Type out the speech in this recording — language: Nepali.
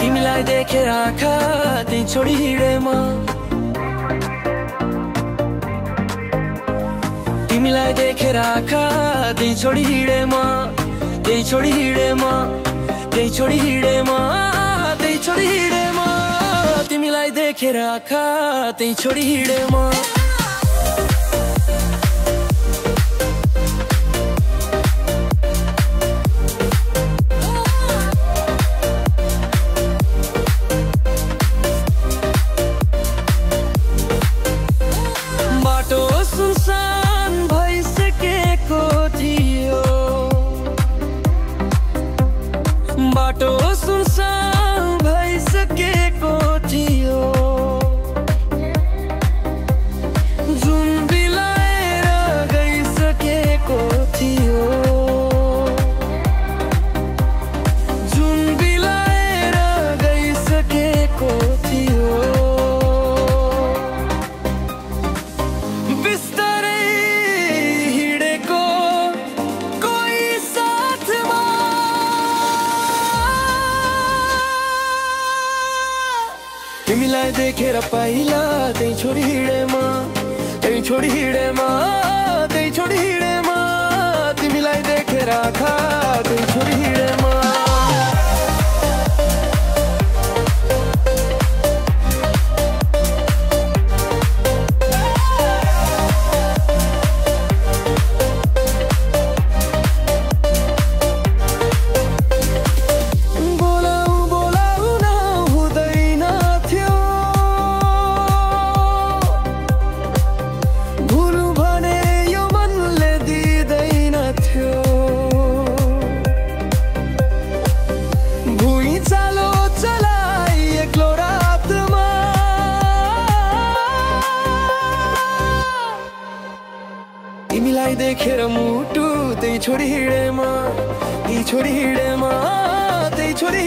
तिमीलाई देखेर आँखा त्यही छोडी हिँडे म तिमीलाई देखेर आँखा त्यही छोडी हिँडे म त्यही छोडी हिँडे म त्यही छोडी हिँडे म त्यही छोडी हिँडे म तिमीलाई देखेर आँखा त्यही छोडी हिँडे म बाटो सुनसान भइसकेको थियो जुन बिलाएर गइसकेको थियो जुन बिलाएर गइसकेको थियो बिस्तारै हिँडेको कोही साथमा तिमीलाई देखेर पहिला त्यही छोडी हिँडे म त्यही छोडी हिँडे म त्यही छोडी हिँडे म तिमीलाई देखेर आँखा त्यही छोडी हिँडे म तिमीलाई देखेर मुटु त्यही छोडी हिँडे म त्यही छोडी हिँडे म त्यही छोडी